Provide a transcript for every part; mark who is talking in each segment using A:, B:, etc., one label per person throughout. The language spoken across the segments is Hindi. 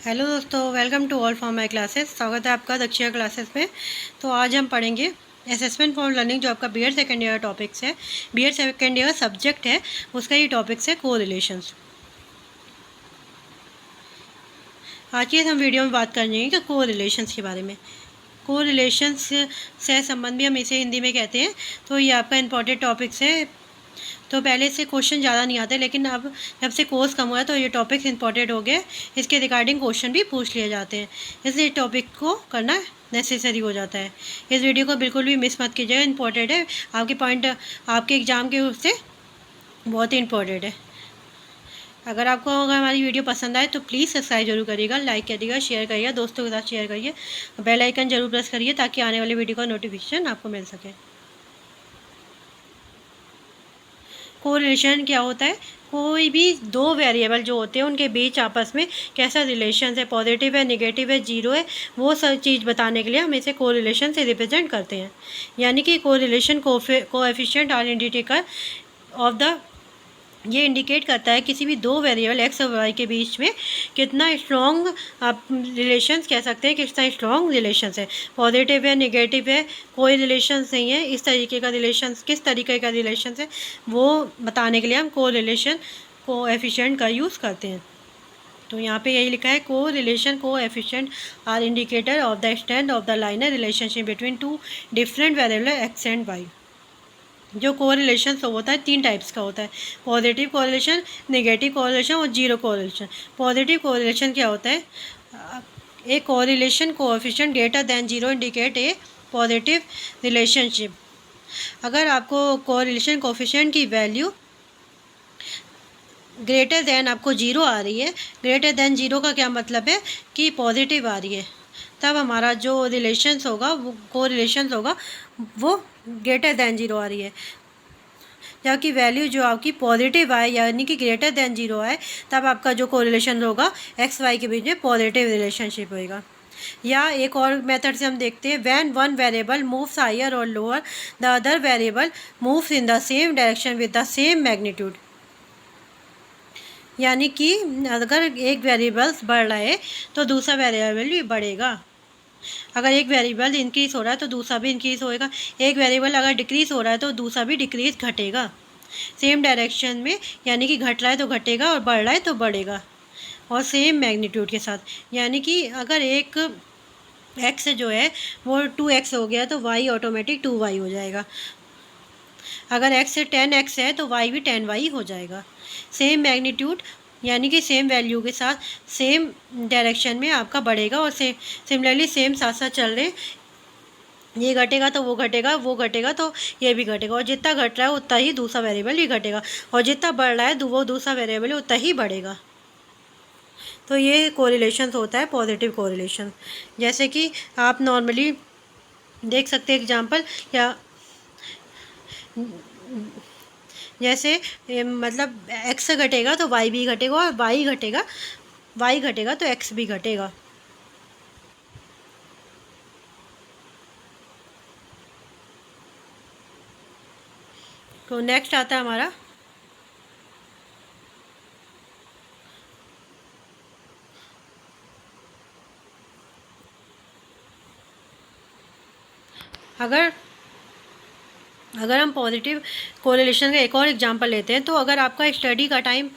A: हेलो दोस्तों, welcome to all for my classes. स्वागत है आपका दक्षिणा क्लासेस में। तो आज हम पढ़ेंगे असेसमेंट फॉर लर्निंग, जो आपका बीएड सेकेंड ईयर टॉपिक्स है। बीएड सेकेंड ईयर सब्जेक्ट है, उसका ही टॉपिक्स है को रिलेशंस। आज की हम वीडियो में बात करेंगे कि को रिलेशंस के बारे में। को रिलेशंस से संबंध भी हम इसे हिंदी में कहते हैं। तो ये आपका इंपॉर्टेंट टॉपिक्स है। तो पहले से क्वेश्चन ज़्यादा नहीं आते, लेकिन अब जब से कोर्स कम हुआ है तो ये टॉपिक्स इंपॉर्टेंट हो गए। इसके रिगार्डिंग क्वेश्चन भी पूछ लिए जाते हैं, इसलिए टॉपिक को करना नेसेसरी हो जाता है। इस वीडियो को बिल्कुल भी मिस मत कीजिएगा, इंपॉर्टेंट है। आपके पॉइंट आपके एग्ज़ाम के उससे बहुत ही इंपॉर्टेंट है। अगर हमारी वीडियो पसंद आए तो प्लीज़ सब्सक्राइब जरूर करिएगा, लाइक करिएगा, शेयर करिएगा, दोस्तों के साथ शेयर करिए, बेल आइकन जरूर प्रेस करिए ताकि आने वाले वीडियो का नोटिफिकेशन आपको मिल सके। कोरिलेशन क्या होता है? कोई भी दो वेरिएबल जो होते हैं उनके बीच आपस में कैसा रिलेशन है, पॉजिटिव है, नेगेटिव है, जीरो है, वो सब चीज़ बताने के लिए हम इसे कोरिलेशन से रिप्रेजेंट करते हैं। यानी कि correlation coefficient are indicator of the ये इंडिकेट करता है किसी भी दो वेरिएबल एक्स और वाई के बीच में कितना स्ट्रॉन्ग आप रिलेशंस कह सकते हैं, कितना स्ट्रॉन्ग रिलेशंस है, पॉजिटिव है, नेगेटिव है, कोई रिलेशंस नहीं है, इस तरीके का रिलेशंस, किस तरीके का रिलेशंस है, वो बताने के लिए हम को रिलेशन कोएफिशिएंट का यूज़ करते हैं। तो यहाँ पे यही लिखा है, correlation coefficient are indicator of the extent of the linear relationship between two different variable X and Y. जो कोरिलेशन होता है तीन टाइप्स का होता है, पॉजिटिव कोरिलेशन, नेगेटिव कोरिलेशन और जीरो कोरिलेशन। पॉजिटिव कोरिलेशन क्या होता है? A correlation coefficient greater than zero indicate a positive relationship. अगर आपको कोरिलेशन कोएफिशिएंट की वैल्यू ग्रेटर देन आपको जीरो आ रही है, ग्रेटर देन जीरो का क्या मतलब है कि पॉजिटिव आ रही है, तब हमारा जो रिलेशंस होगा, वो को रिलेशंस होगा, वो ग्रेटर दैन जीरो आ रही है। जबकि वैल्यू जो आपकी पॉजिटिव आए, यानी कि ग्रेटर दैन जीरो आए, तब आपका जो कोरिलेशन होगा एक्स वाई के बीच में पॉजिटिव रिलेशनशिप होएगा। या एक और मेथड से हम देखते हैं, when one variable moves higher और lower the other variable moves in the same direction with the same magnitude. यानी कि अगर एक वेरिएबल्स बढ़ रहा है तो दूसरा वेरिएबल भी बढ़ेगा। अगर एक वेरिएबल इंक्रीज़ हो रहा है तो दूसरा भी इंक्रीज़ होएगा। एक वेरिएबल अगर डिक्रीज़ हो रहा है तो दूसरा भी डिक्रीज़ घटेगा सेम डायरेक्शन में, यानी कि घट रहा है तो घटेगा और बढ़ रहा है तो बढ़ेगा, और सेम मैग्नीट्यूड के साथ। यानी कि अगर एक एक्स जो है वो 2x हो गया तो y ऑटोमेटिक 2y हो जाएगा। अगर x 10x है तो y भी 10y हो जाएगा। सेम मैग्नीट्यूड यानी कि सेम वैल्यू के साथ सेम डायरेक्शन में आपका बढ़ेगा, और सिमिलरली सेम साथ साथ चल रहे, ये घटेगा तो वो घटेगा, वो घटेगा तो ये भी घटेगा, और जितना घट रहा है उतना ही दूसरा वेरिएबल भी घटेगा, और जितना बढ़ रहा है वो दूसरा वेरिएबल है उतना ही बढ़ेगा। तो ये कोरिलेशन होता है, पॉजिटिव कोरिलेशन। जैसे कि आप नॉर्मली देख सकते हैं एग्जांपल, या जैसे मतलब x घटेगा तो y भी घटेगा, और y घटेगा तो x भी घटेगा। तो नेक्स्ट आता है हमारा अगर हम पॉजिटिव कोरिलेशन का एक और एग्जांपल लेते हैं, तो अगर आपका स्टडी का टाइम,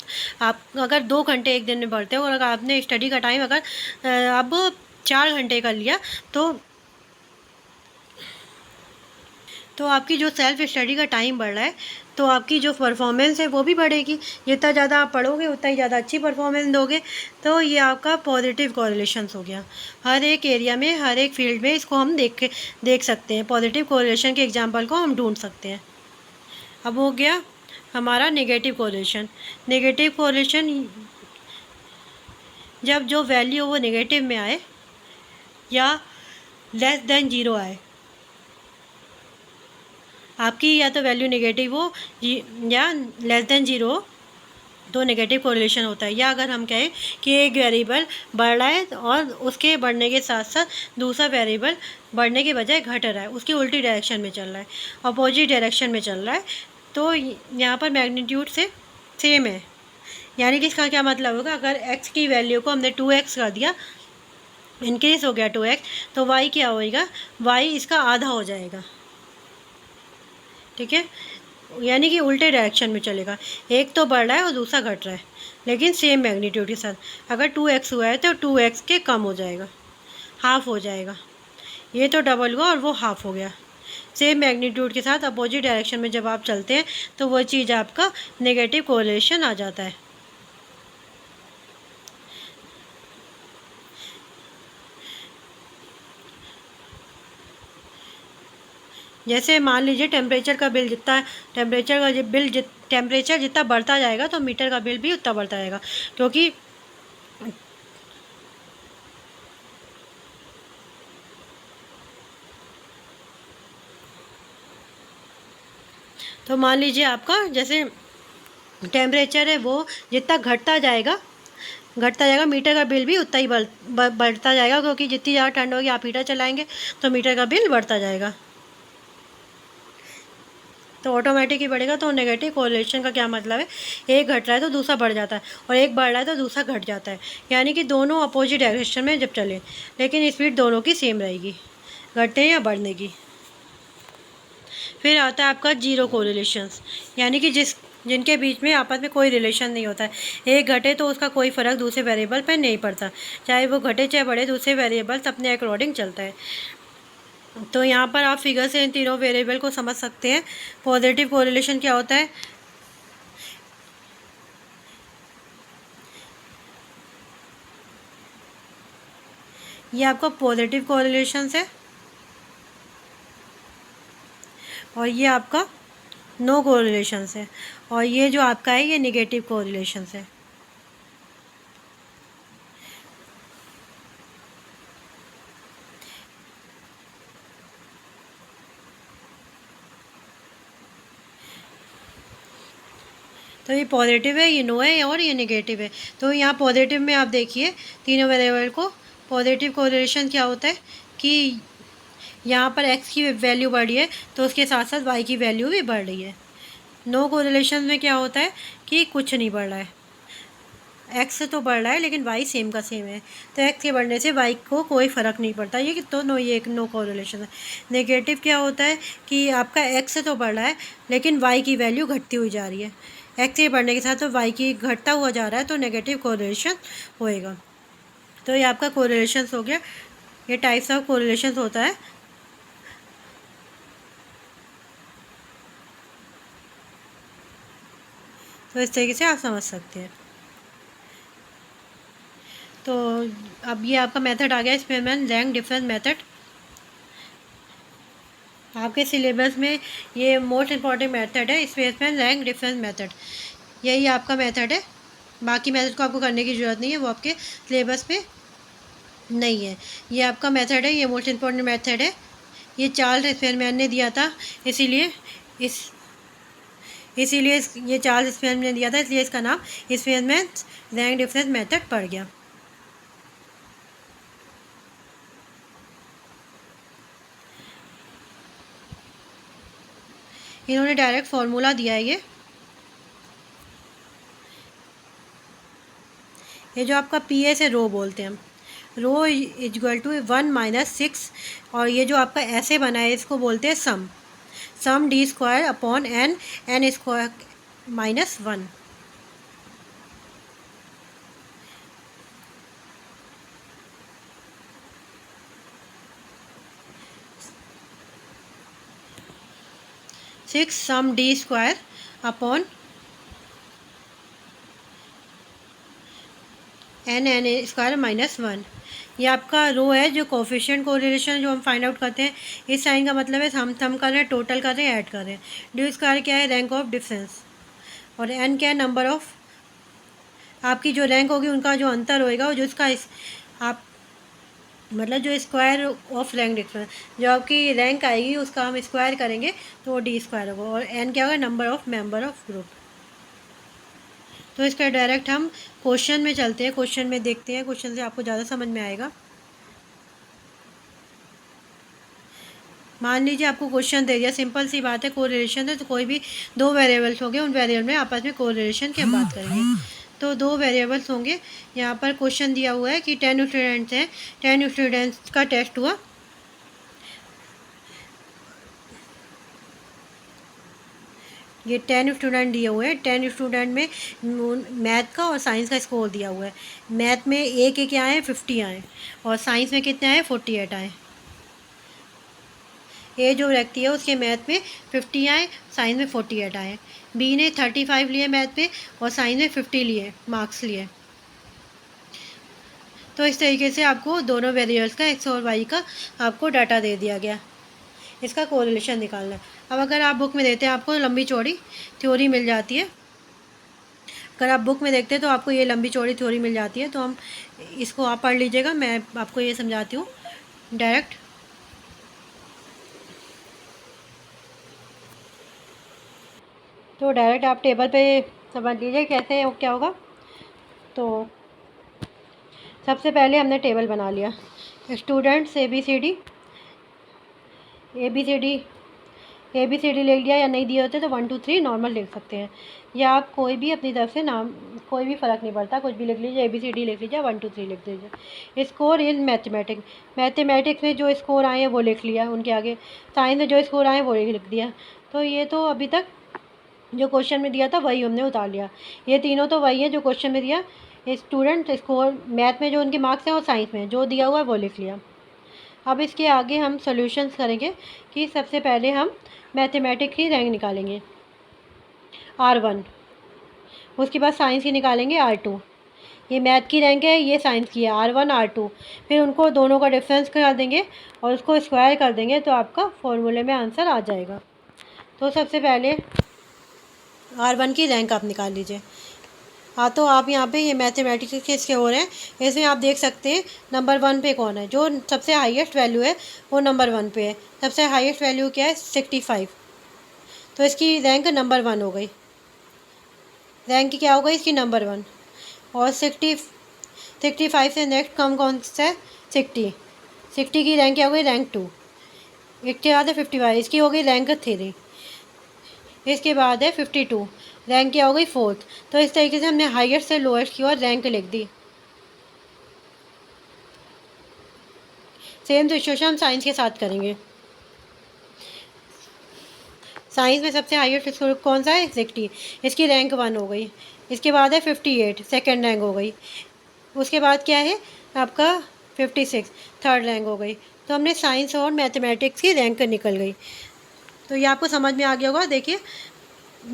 A: आप अगर 2 घंटे एक दिन में पढ़ते हो, और अगर आपने स्टडी का टाइम अगर अब 4 घंटे कर लिया, तो आपकी जो सेल्फ स्टडी का टाइम बढ़ रहा है, तो आपकी जो परफॉर्मेंस है वो भी बढ़ेगी। जितना ज़्यादा आप पढ़ोगे उतना ही ज़्यादा अच्छी परफॉर्मेंस दोगे। तो ये आपका पॉजिटिव कोरिलेशन हो गया। हर एक एरिया में, हर एक फील्ड में इसको हम देख सकते हैं। पॉजिटिव कोरिलेशन के एग्जांपल को हम ढूंढ सकते हैं। अब हो गया हमारा नेगेटिव कोरिलेशन। नेगेटिव कोरिलेशन जब जो वैल्यू वो नेगेटिव में आए या लेस देन जीरो आए, आपकी या तो वैल्यू नेगेटिव हो या लेस देन जीरो, तो नेगेटिव कोरिलेशन होता है। या अगर हम कहें कि एक वेरिएबल बढ़ रहा है और उसके बढ़ने के साथ साथ दूसरा वेरिएबल बढ़ने के बजाय घट रहा है, उसकी उल्टी डायरेक्शन में चल रहा है, अपोजिट डायरेक्शन में चल रहा है, तो यहाँ पर मैग्नीट्यूड से सेम है। यानी कि इसका क्या मतलब होगा, अगर x की वैल्यू को हमने 2x कर दिया, इंक्रीज हो गया 2x, तो y क्या होएगा, y इसका आधा हो जाएगा। ठीक है, यानी कि उल्टे डायरेक्शन में चलेगा, एक तो बढ़ रहा है और दूसरा घट रहा है, लेकिन सेम मैग्नीट्यूड के साथ। अगर 2x हुआ है तो 2x के कम हो जाएगा, हाफ हो जाएगा। ये तो डबल हुआ और वो हाफ हो गया। सेम मैग्नीट्यूड के साथ अपोजिट डायरेक्शन में जब आप चलते हैं तो वो चीज़ आपका नेगेटिव कोरिलेशन आ जाता है। जैसे मान लीजिए टेम्परेचर का बिल जितना, टेम्परेचर जितना बढ़ता जाएगा तो मीटर का बिल भी उतना बढ़ता जाएगा, क्योंकि तो मान लीजिए आपका जैसे टेम्परेचर है वो जितना घटता जाएगा मीटर का बिल भी उतना ही बढ़ता जाएगा, क्योंकि जितनी ज़्यादा ठंड होगी आप हीटर चलाएंगे तो मीटर का बिल बढ़ता जाएगा, तो ऑटोमेटिक ही बढ़ेगा। तो नेगेटिव कोरिलेशन का क्या मतलब है, एक घट रहा है तो दूसरा बढ़ जाता है, और एक बढ़ रहा है तो दूसरा घट जाता है, यानी कि दोनों अपोजिट डायरेक्शन में जब चले, लेकिन स्पीड दोनों की सेम रहेगी, घटने या बढ़ने की। फिर आता है आपका जीरो कोरिलेशंस, यानी कि जिनके बीच में आपस में कोई रिलेशन नहीं होता है, एक घटे तो उसका कोई फ़र्क दूसरे वेरिएबल पर नहीं पड़ता, चाहे वो घटे चाहे बढ़े, दूसरे वेरिएबल्स अपने अकॉर्डिंग चलता है। तो यहाँ पर आप फिगर से इन तीनों वेरिएबल को समझ सकते हैं। पॉजिटिव कोरिलेशन क्या होता है, ये आपका पॉजिटिव कोरिलेशन है, और ये आपका नो कोरिलेशन है, और ये जो आपका है ये निगेटिव कोरिलेशन है। तो ये पॉजिटिव है, ये नो है, और ये नेगेटिव है। तो यहाँ पॉजिटिव में आप देखिए तीनों वेरिएबल को, पॉजिटिव कोरिलेशन क्या होता है कि यहाँ पर x की वैल्यू बढ़ रही है तो उसके साथ साथ y की वैल्यू भी बढ़ रही है। नो कोरिलेशन में क्या होता है कि कुछ नहीं बढ़ रहा है, x तो बढ़ रहा है लेकिन y सेम का सेम है, तो x के बढ़ने से y को कोई फ़र्क नहीं पड़ता, ये तो ये एक नो कोरिलेशन है। नेगेटिव क्या होता है कि आपका x तो बढ़ रहा है लेकिन y की वैल्यू घटती हुई जा रही है, x के बढ़ने के साथ तो y की घटता हुआ जा रहा है, तो नेगेटिव कोरिलेशन होएगा। तो ये आपका कोरिलेशन हो गया, ये टाइप्स ऑफ कोरिलेशन होता है। तो इस तरीके से आप समझ सकते हैं। तो अब ये आपका मेथड आ गया स्पेसमैन रैंक डिफरेंस मेथड। आपके सिलेबस में ये मोस्ट इम्पॉर्टेंट मेथड है, स्पेसमैन रैंक डिफरेंस मेथड, यही आपका मेथड है। बाकी मेथड को आपको करने की ज़रूरत नहीं है, वो आपके सिलेबस में नहीं है। ये आपका मेथड है, ये मोस्ट इम्पॉर्टेंट मेथड है, ये चार्ल्स स्पेसमैन ने दिया था, इसीलिए ये चार्ल्स स्पेसमैन ने दिया था, इसलिए इसका नाम स्पेसमैन रैंक डिफरेंस मेथड पड़ गया। इन्होंने डायरेक्ट फार्मूला दिया है, ये जो आपका पी एस है रो बोलते हैं हम, रो इक्वल टू 1 - 6, और ये जो आपका ऐसे बना है इसको बोलते हैं sum D square upon N square -1। Six sum D square upon N square -1। ये आपका रो है, जो कोफिशिएंट कोरिलेशन जो हम फाइंड आउट करते हैं, इस साइन का मतलब है हम सम कर रहे हैं, टोटल कर रहे हैं, ऐड कर रहे हैं। डी स्क्वायर क्या है, रैंक ऑफ डिफरेंस, और एन क्या है, नंबर ऑफ, आपकी जो रैंक होगी उनका जो अंतर होएगा, जो इसका आप मतलब जो स्क्वायर ऑफ रैंक डिफरेंस, जो आपकी रैंक आएगी उसका हम स्क्वायर करेंगे तो वो डी स्क्वायर होगा, और एन क्या होगा, number of member of group. तो इसका डायरेक्ट हम क्वेश्चन में चलते हैं, क्वेश्चन में देखते हैं, क्वेश्चन से आपको ज़्यादा समझ में आएगा। मान लीजिए आपको क्वेश्चन दे दिया, सिंपल सी बात है, कोरिलेशन है, तो कोई भी दो वेरिएबल्स हो गए, उन वेरिएबल में आपस में कोरिलेशन की हम बात करेंगे। तो 2 वेरिएबल्स होंगे। यहाँ पर क्वेश्चन दिया हुआ है कि 10 स्टूडेंट्स हैं, 10 स्टूडेंट्स का टेस्ट हुआ। ये 10 स्टूडेंट दिए हुए हैं। 10 स्टूडेंट में मैथ का और साइंस का स्कोर दिया हुआ है। मैथ में ए के क्या आए, 50 आए, और साइंस में कितने आए, 48 आए। ए जो व्यक्ति है उसके मैथ में 50 आए, साइंस में 48 आए। बी ने 35 लिए मैथ में और साइंस में 50 लिए, मार्क्स लिए। तो इस तरीके से आपको दोनों वेरिएबल्स का एक्स और वाई का आपको डाटा दे दिया गया। इसका कोरिलेशन निकालना है। अब अगर आप बुक में देते हैं आपको लंबी चौड़ी थ्योरी मिल जाती है। अगर आप बुक में देखते हैं तो आपको ये लंबी चौड़ी थ्योरी मिल जाती है। तो हम इसको आप पढ़ लीजिएगा, मैं आपको ये समझाती हूँ डायरेक्ट। तो डायरेक्ट आप टेबल पे समझ लीजिए कैसे क्या होगा। तो सबसे पहले हमने टेबल बना लिया, students A B C D लिख लिया, या नहीं दिए होते तो 1 2 3 नॉर्मल लिख सकते हैं, या आप कोई भी अपनी तरफ से नाम, कोई भी फ़र्क नहीं पड़ता, कुछ भी लिख लीजिए, ABCD लिख लीजिए, 1 2 3 लिख लीजिए। स्कोर इन मैथमेटिक्स में जो स्कोर आए हैं वो लिख लिया, उनके आगे साइंस में जो स्कोर आए वो लिख दिया। तो ये तो अभी तक जो क्वेश्चन में दिया था वही हमने उतार लिया। ये तीनों तो वही है जो क्वेश्चन में दिया। स्टूडेंट स्कोर मैथ में जो उनके मार्क्स हैं और साइंस में जो दिया हुआ है वो लिख लिया। अब इसके आगे हम सॉल्यूशंस करेंगे कि सबसे पहले हम मैथमेटिक्स की रैंक निकालेंगे R1, उसके बाद साइंस की निकालेंगे R2। ये मैथ की रैंक है, ये साइंस की है, R1 R2। फिर उनको दोनों का डिफरेंस कर देंगे और उसको स्क्वायर कर देंगे तो आपका फॉर्मूले में आंसर आ जाएगा। तो सबसे पहले R1 की रैंक आप निकाल लीजिए। हाँ, तो आप यहाँ पे ये मैथमेटिक्स के इसके हो रहे हैं, इसमें आप देख सकते हैं नंबर 1 पे कौन है, जो सबसे हाईएस्ट वैल्यू है वो नंबर 1 पे है। सबसे हाईएस्ट वैल्यू क्या है, 65। तो इसकी रैंक नंबर 1 हो गई, रैंक क्या हो गई इसकी, नंबर 1। और 65 से नेक्स्ट कम कौन सा है, 60 की रैंक क्या हो गई, रैंक 2। इसके बाद है 55, इसकी हो गई रैंक 3। इसके बाद है 52, रैंक क्या हो गई, 4th। तो इस तरीके से हमने हाईएस्ट से लोएस्ट की ओर रैंक लिख दी। सेम सिचुएशन हम साइंस के साथ करेंगे। साइंस में सबसे हाईएस्ट स्कोर कौन सा है, 60, इसकी रैंक 1 हो गई। इसके बाद है 58, सेकेंड रैंक हो गई। उसके बाद क्या है आपका 56, थर्ड रैंक हो गई। तो हमने साइंस और मैथमेटिक्स की रैंक निकल गई। तो ये आपको समझ में आ गया होगा। देखिए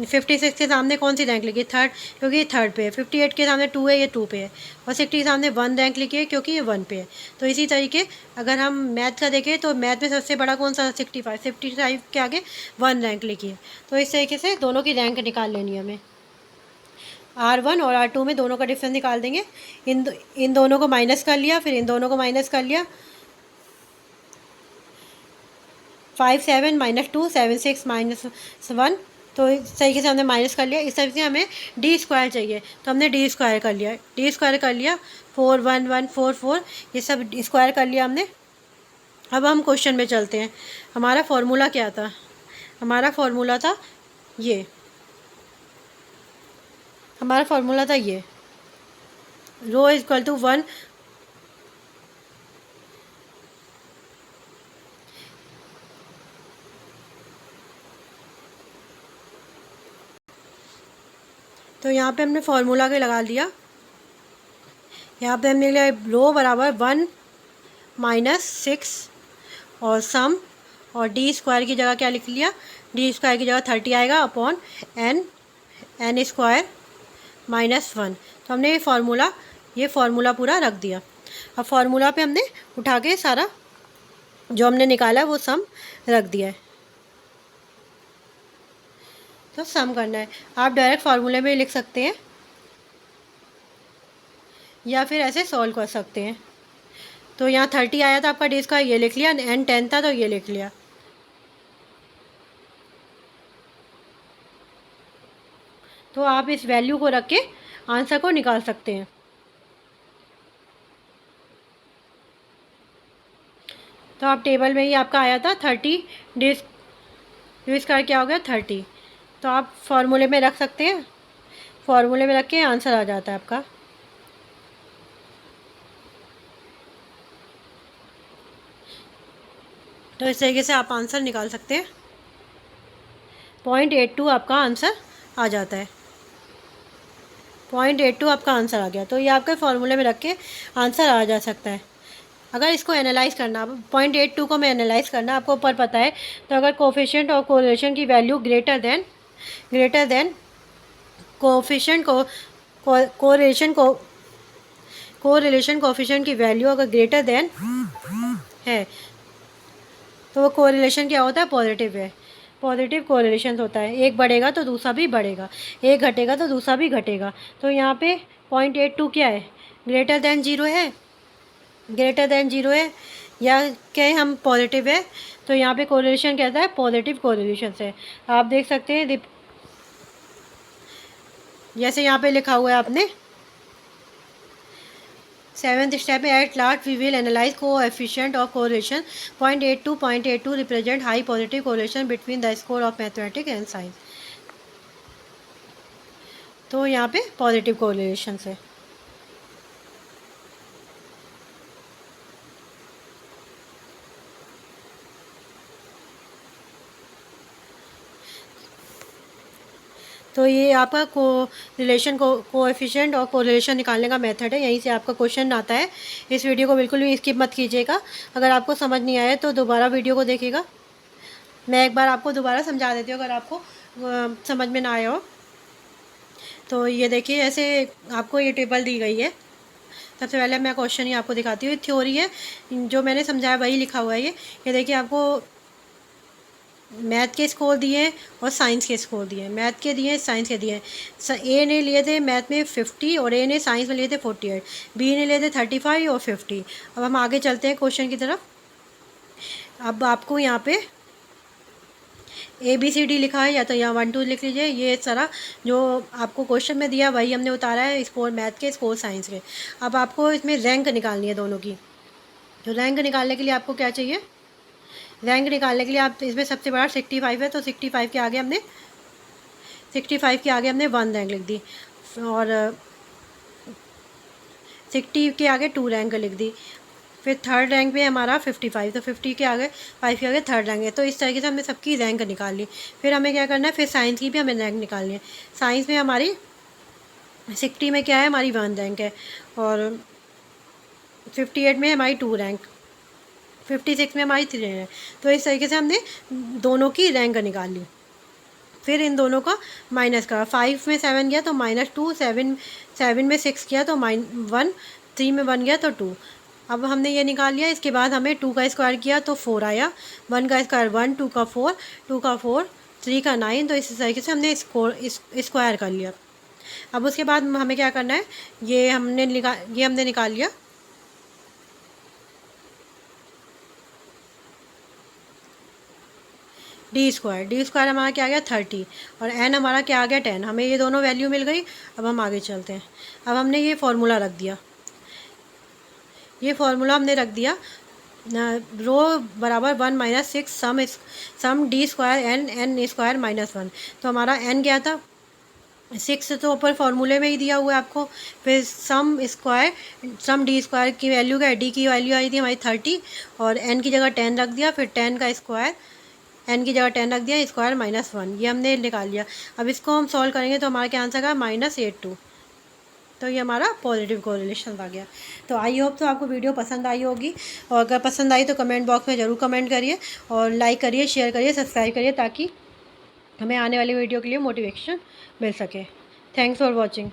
A: 56 के सामने कौन सी रैंक लिखी, थर्ड, क्योंकि ये थर्ड पे है। 58 के सामने 2 है, ये 2 पे है। और 60 के सामने 1 रैंक लिखी है क्योंकि ये 1 पे है। तो इसी तरीके अगर हम मैथ का देखें तो मैथ में सबसे बड़ा कौन सा, 65 के आगे 1 रैंक लिखी है। तो इस तरीके से दोनों की रैंक निकाल लेनी है हमें। R1 और R2 में दोनों का डिफरेंस निकाल देंगे। इन दोनों को माइनस कर लिया, फिर इन दोनों को माइनस कर लिया। 5 7 -2 7 6 -1। तो इस तरीके से हमने माइनस कर लिया। इस तरीके से हमें डी स्क्वायर चाहिए तो हमने डी स्क्वायर कर लिया। 4 1 1 4 4 ये सब स्क्वायर कर लिया हमने। अब हम क्वेश्चन में चलते हैं। हमारा फॉर्मूला क्या था, हमारा फॉर्मूला था ये, रो इक्वल टू 1 तो यहाँ पे हमने फार्मूला के लगा लिया। यहाँ पे हमने लिया रो बराबर 1 -6 और सम, और डी स्क्वायर की जगह क्या लिख लिया, डी स्क्वायर की जगह 30 आएगा अपॉन एन स्क्वायर -1। तो हमने ये फार्मूला पूरा रख दिया। अब फार्मूला पे हमने उठा के सारा जो हमने निकाला वो सम रख दिया है। तो सम करना है, आप डायरेक्ट फार्मूले में लिख सकते हैं या फिर ऐसे सॉल्व कर सकते हैं। तो यहाँ 30 आया था आपका, डी स्क्वायर ये लिख लिया, एन 10 था तो ये लिख लिया। तो आप इस वैल्यू को रख के आंसर को निकाल सकते हैं। तो आप टेबल में ही आपका आया था 30, डी स्क्वायर क्या हो गया 30। तो आप फार्मूले में रख सकते हैं फॉर्मूले में रख के आंसर आ जाता है आपका। तो इस तरीके से आप आंसर निकाल सकते हैं। 0.82 आपका आंसर आ जाता है। 0.82 आपका आंसर आ गया। तो ये आपके फॉर्मूले में रख के आंसर आ जा सकता है। अगर इसको एनालाइज करना, 0.82 को मैं एनालाइज करना आपको ऊपर पता है, तो अगर कोफिशिएंट और कोरिलेशन की वैल्यू ग्रेटर देन कोफिशिएंट को कोरिलेशन कोफिशिएंट की वैल्यू अगर ग्रेटर देन है, तो वो कोरिलेशन क्या होता है? पॉजिटिव है। पॉजिटिव कोरिलेशन होता है, एक बढ़ेगा तो दूसरा भी बढ़ेगा, एक घटेगा तो दूसरा भी घटेगा। तो यहाँ पे 0.82 क्या है? ग्रेटर देन जीरो है, ग्रेटर देन जीरो है, या क्या है? हम पॉजिटिव है। तो यहाँ पे कोरिलेशन कहता है पॉजिटिव कोरिलेशन से। आप देख सकते हैं जैसे यहाँ पे लिखा हुआ है आपने 7th स्टेप में at last we will analyse coefficient of correlation 0.82 represent high positive correlation between the score of mathematics and science. तो यहाँ पे पॉजिटिव कोरिलेशन से। तो ये आपका कोएफिशिएंट और कोरिलेशन निकालने का मेथड है, यहीं से आपका क्वेश्चन आता है। इस वीडियो को बिल्कुल भी स्किप मत कीजिएगा। अगर आपको समझ नहीं आया तो दोबारा वीडियो को देखिएगा। मैं एक बार आपको दोबारा समझा देती हूँ अगर आपको समझ में ना आया हो। तो ये देखिए, ऐसे आपको ये टेबल दी गई है। सबसे पहले मैं क्वेश्चन ही आपको दिखाती हूँ। थ्योरी है, जो मैंने समझाया वही लिखा हुआ है। ये देखिए, आपको मैथ के स्कोर दिए हैं और साइंस के स्कोर दिए हैं। मैथ के दिए हैं, साइंस के दिए हैं। ए ने लिए थे मैथ में 50 और ए ने साइंस में लिए थे 48, बी ने लिए थे 35 और 50। अब हम आगे चलते हैं क्वेश्चन की तरफ। अब आपको यहाँ पे ABCD लिखा है, या तो यहाँ 1 2 लिख लीजिए। ये सारा जो आपको क्वेश्चन में दिया वही हमने उतारा है, स्कोर मैथ के, स्कोर साइंस के। अब आपको इसमें रैंक निकालनी है दोनों की। तो रैंक निकालने के लिए आपको क्या चाहिए? रैंक निकालने के लिए आप इसमें सबसे बड़ा 65 है, तो 65 के आगे हमने 1 रैंक लिख दी, और 60 के आगे 2 रैंक लिख दी। फिर थर्ड रैंक पे हमारा 55, तो 50 के आगे 5 के आगे थर्ड रैंक है। तो इस तरीके से हमने सबकी रैंक निकाल ली। फिर हमें क्या करना है? फिर साइंस की भी हमें रैंक निकालनी है। साइंस में हमारी 60 में क्या है? हमारी 1 रैंक है, और 58 में हमारी 2 रैंक, 56 में हमारी 3 रैंक है। तो इस तरीके से हमने दोनों की रैंक निकाल ली। फिर इन दोनों का माइनस करा। 5 में 7 गया तो -2, 7 में 6 गया तो -1, 3 में 1 गया तो 2। अब हमने ये निकाल लिया। इसके बाद हमें 2 का स्क्वायर किया तो 4 आया, 1 का स्क्वायर 1, 2 का 4, 2 का 4, 3 का 9। तो इस तरीके से हमने स्क्वायर कर लिया। अब उसके बाद हमें क्या करना है? ये हमने निकाल लिया। डी स्क्वायर हमारा क्या आ गया? 30, और एन हमारा क्या आ गया? 10। हमें ये दोनों वैल्यू मिल गई। अब हम आगे चलते हैं। अब हमने ये फार्मूला रख दिया, रो बराबर 1 - 6 सम डी स्क्वायर एन स्क्वायर -1। तो हमारा एन क्या था? 6 तो ऊपर फार्मूले में ही दिया हुआ है आपको। फिर सम डी स्क्वायर की वैल्यू क्या है? डी की वैल्यू आई थी हमारी 30, और एन की जगह 10 रख दिया। फिर 10 का स्क्वायर, एन की जगह 10 रख दिया, स्क्वायर -1। ये हमने निकाल लिया। अब इसको हम सॉल्व करेंगे तो हमारा क्या आंसर आएगा? -82। तो ये हमारा पॉजिटिव कोरिलेशन आ गया। तो आई होप तो आपको वीडियो पसंद आई होगी, और अगर पसंद आई तो कमेंट बॉक्स में ज़रूर कमेंट करिए, और लाइक करिए, शेयर करिए, सब्सक्राइब करिए, ताकि हमें आने वाली वीडियो के लिए मोटिवेशन मिल सके। Thanks for watching.